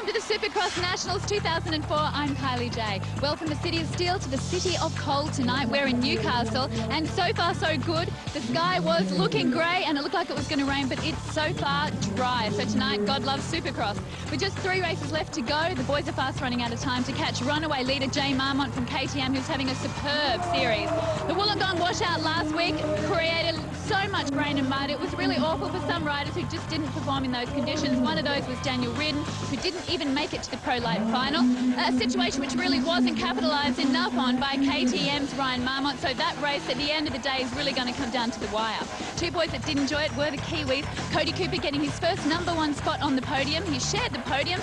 Welcome to the Supercross Nationals 2004. I'm Kylie J. Well, from the City of Steel to the City of Coal tonight, we're in Newcastle, and so far so good. The sky was looking grey and it looked like it was going to rain, but it's so far dry. So tonight, God loves Supercross. With just 3 races left to go, the boys are fast running out of time to catch runaway leader Jay Marmont from KTM, who's having a superb series. The Wollongong washout last week created so much rain and mud. It was really awful for some riders who just didn't perform in those conditions. One of those was Daniel Reardon, who didn't even make it to the Pro Light final. A situation which really wasn't capitalised enough on by KTM's Ryan Marmont. So that race at the end of the day is really going to come down to the wire. Two boys that did enjoy it were the Kiwis. Cody Cooper getting his first #1 spot on the podium. He shared the podium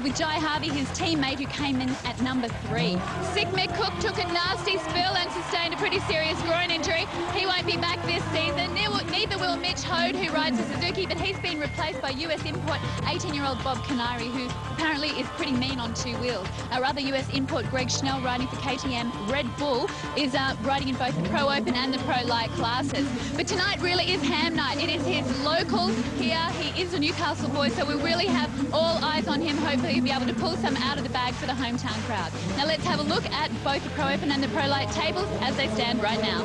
with Jai Harvey, his teammate, who came in at #3. Sick Mick Cook took a nasty spill and sustained a pretty serious groin injury. He won't be back this season. Neither will Mitch Hode, who rides a Suzuki, but he's been replaced by US import 18-year-old Bob Canary, who apparently is pretty mean on 2 wheels. Our other US import, Greg Schnell, riding for KTM Red Bull, is riding in both the Pro Open and the Pro Light classes. But tonight really is ham night. It is his local here. He is a Newcastle boy, so we really have all eyes on him. Hopefully he'll be able to pull some out of the bag for the hometown crowd. Now let's have a look at both the Pro Open and the Pro Light tables as they stand right now.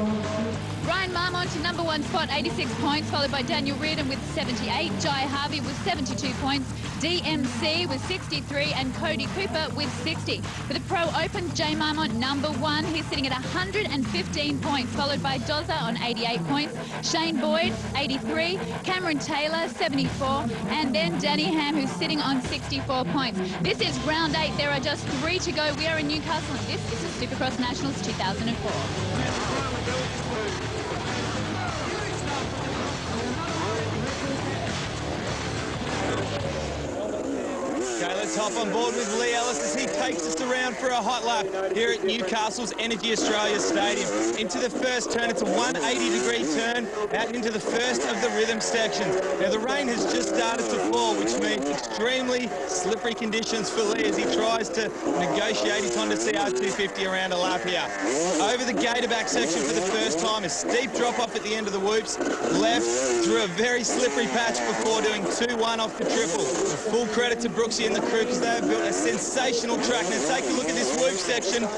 Ryan Marmont to #1 spot, 86 points, followed by Daniel Reardon with 78. Jai Harvey with 72 points. DMC with 63 and Cody Cooper with 60. For the Pro Open, Jay Marmont #1. He's sitting at 115 points, followed by Dozza on 88 points. Shane Boyd, 83. Cameron Taylor, 74. And then Danny Ham, who's sitting on 64 points. This is round 8. There are just 3 to go. We are in Newcastle, and this is the Supercross Nationals 2004. Okay, let's hop on board with Lee Ellis as he takes us around for a hot lap here at Newcastle's Energy Australia Stadium. Into the first turn, it's a 180-degree turn out into the first of the rhythm sections. Now, the rain has just started to fall, which means extremely slippery conditions for Lee as he tries to negotiate his Honda CR250 around a lap here. Over the gator back section for the first time, a steep drop-off at the end of the whoops, left through a very slippery patch before doing 2-1 off the triple. Full credit to Brooksy and the crew because they have built a sensational track. Now take a look at this whoop section.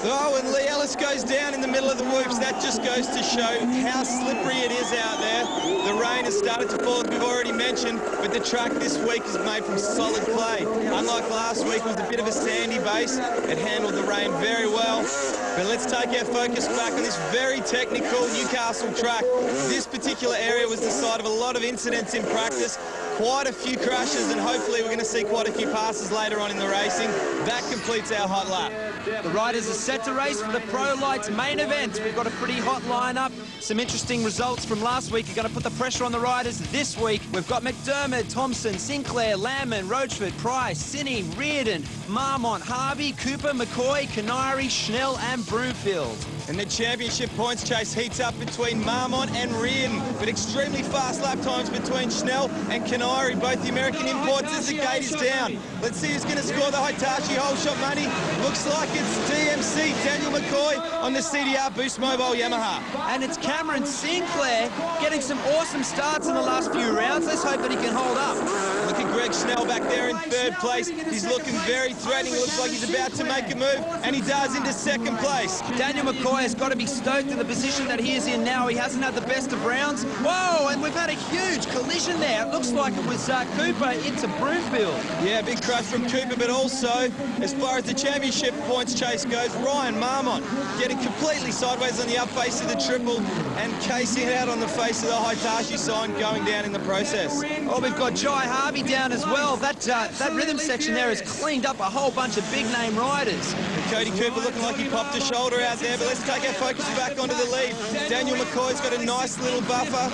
Oh, and Lee Ellis goes down in the middle of the whoops. That just goes to show how slippery it is out there. The rain has started to fall, as we've already mentioned, but the track this week is made from solid clay. Unlike last week, it was a bit of a sandy base. It handled the rain very well. But let's take our focus back on this very technical Newcastle track. This particular area was the site of a lot of incidents in practice. Quite a few crashes, and hopefully we're going to see quite a few passes later on in the racing. That completes our hot lap. The riders are set to race for the Pro Lights main event. We've got a pretty hot lineup. Some interesting results from last week are going to put the pressure on the riders this week. We've got McDermott, Thompson, Sinclair, Lamman, Roachford, Price, Sinney, Reardon, Marmont, Harvey, Cooper, McCoy, Canary, Schnell and Broomfield. And the championship points chase heats up between Marmont and Reardon, with extremely fast lap times between Schnell and Canary, both the American imports as the gate is down. Let's see who's going to score the Hitachi whole shot money. Looks like it's DMC, Daniel McCoy, on the CDR Boost Mobile Yamaha. And it's Cameron Sinclair getting some awesome starts in the last few rounds. Let's hope that he can hold up. Look at Greg Schnell back there in 3rd place. He's looking very threatening. It looks like he's about to make a move, and he does, into 2nd place. Daniel McCoy has got to be stoked in the position that he is in now. He hasn't had the best of rounds. Whoa, and we've had a huge collision there. It looks like it was Cooper into Broomfield. Yeah, big crash from Cooper, but also, as far as the championship points chase goes, Ryan Marmont getting completely sideways on the up face of the triple and casing it out on the face of the Hitachi sign, going down in the process. Oh, we've got Jai Harvey down as well. That rhythm section there has cleaned up a whole bunch of big-name riders. And Cody Cooper looking like he popped a shoulder out there, but let's take our focus back onto the lead. Daniel McCoy's got a nice little buffer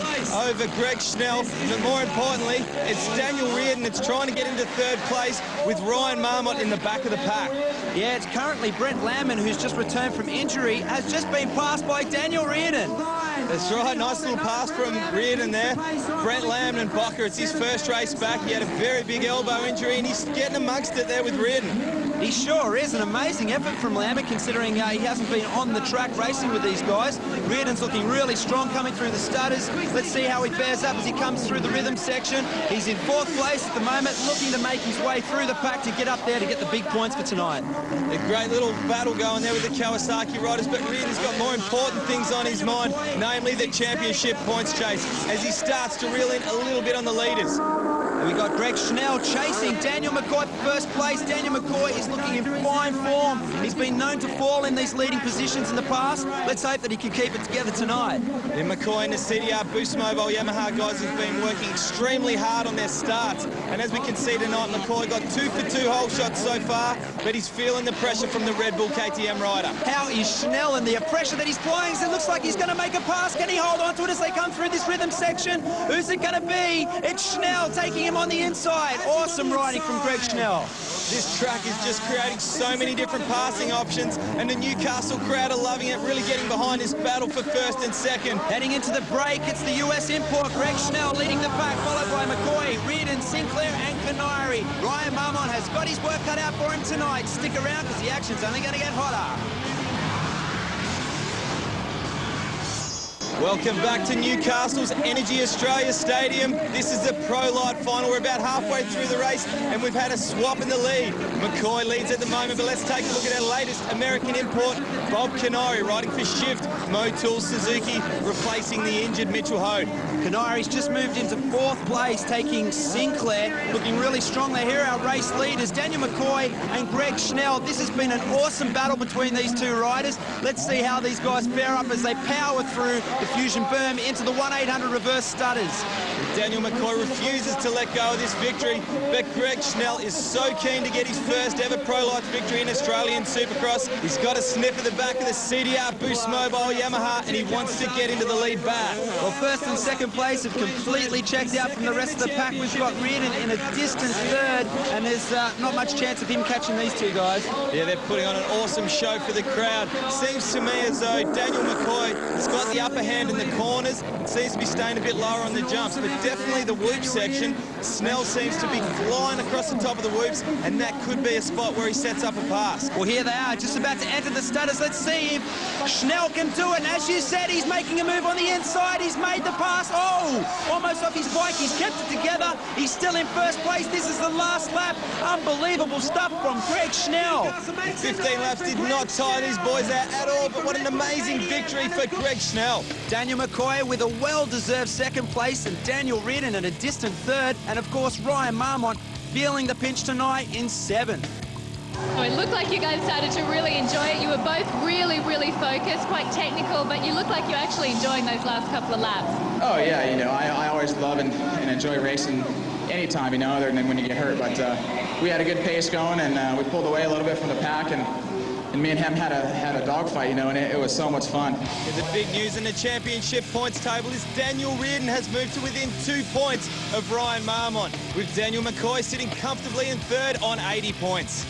over Greg Schnell, but more importantly, it's Daniel Reardon that's trying to get into 3rd place with Ryan Marmont in the back of the pack. Yeah, it's currently Brent Lamman, who's just returned from injury, has just been passed by Daniel Reardon. That's right, nice little pass from Reardon there. Brent Lamman and Bocker, it's his first race back. He had a very big elbow injury and he's getting amongst it there with Reardon. He sure is. An amazing effort from Lambert, considering he hasn't been on the track racing with these guys. Reardon's looking really strong coming through the stutters. Let's see how he fares up as he comes through the rhythm section. He's in 4th place at the moment, looking to make his way through the pack to get up there to get the big points for tonight. A great little battle going there with the Kawasaki riders, but Reardon's got more important things on his mind, namely the championship points chase, as he starts to reel in a little bit on the leaders. And we got Greg Schnell chasing Daniel McCoy for first place. Daniel McCoy is looking in fine form. He's been known to fall in these leading positions in the past. Let's hope that he can keep it together tonight. Yeah, McCoy and the CDR Boost Mobile Yamaha guys have been working extremely hard on their starts. And as we can see tonight, McCoy got 2 for 2 hole shots so far, but he's feeling the pressure from the Red Bull KTM rider. How is Schnell and the pressure that he's applying? It looks like he's going to make a pass. Can he hold on to it as they come through this rhythm section? Who's it going to be? It's Schnell taking him on the inside. Awesome riding from Greg Schnell. This track is just creating so many different passing options, and the Newcastle crowd are loving it, really getting behind this battle for 1st and 2nd. Heading into the break, it's the US import. Greg Schnell leading the pack, followed by McCoy, Reardon, Sinclair and Canary. Ryan Marmont has got his work cut out for him tonight. Stick around because the action's only going to get hotter. Welcome back to Newcastle's Energy Australia Stadium. This is the Pro Light final. We're about halfway through the race and we've had a swap in the lead. McCoy leads at the moment, but let's take a look at our latest American import, Bob Canary, riding for Shift Motul Suzuki, replacing the injured Mitchell Hode. Canary's just moved into 4th place, taking Sinclair, looking really strong there. Here are our race leaders, Daniel McCoy and Greg Schnell. This has been an awesome battle between these two riders. Let's see how these guys fare up as they power through the Fusion berm into the 1-800 reverse stutters. Daniel McCoy refuses to let go of this victory, but Greg Schnell is so keen to get his first ever Pro Light victory in Australian Supercross. He's got a sniff at the back of the CDR Boost Mobile Yamaha and he wants to get into the lead back. Well, 1st and 2nd place have completely checked out from the rest of the pack. We've got Reardon in a distant 3rd, and there's not much chance of him catching these two guys. Yeah, they're putting on an awesome show for the crowd. Seems to me as though Daniel McCoy has got the upper hand in the corners. It seems to be staying a bit lower on the jumps, but definitely the whoop section. Snell seems to be flying across the top of the whoops, and that could be a spot where he sets up a pass. Well, here they are, just about to enter the stutters. Let's see if Schnell can do it. And as you said, he's making a move on the inside. He's made the pass. Oh, almost off his bike. He's kept it together. He's still in 1st place. This is the last lap. Unbelievable stuff from Greg Schnell. 15 laps did not tire these boys out at all, but what an amazing victory for Greg Schnell. Daniel McCoy with a well-deserved 2nd place, and Daniel Reardon at a distant 3rd, and of course Ryan Marmont feeling the pinch tonight in 7th. Oh, it looked like you guys started to really enjoy it. You were both really, really focused, quite technical, but you look like you're actually enjoying those last couple of laps. Oh yeah, you know, I always love and enjoy racing anytime, you know, other than when you get hurt. But we had a good pace going, and we pulled away a little bit from the pack, and me and him had a dogfight, you know, and it was so much fun. And the big news in the championship points table is Daniel Reardon has moved to within 2 points of Ryan Marmont, with Daniel McCoy sitting comfortably in 3rd on 80 points.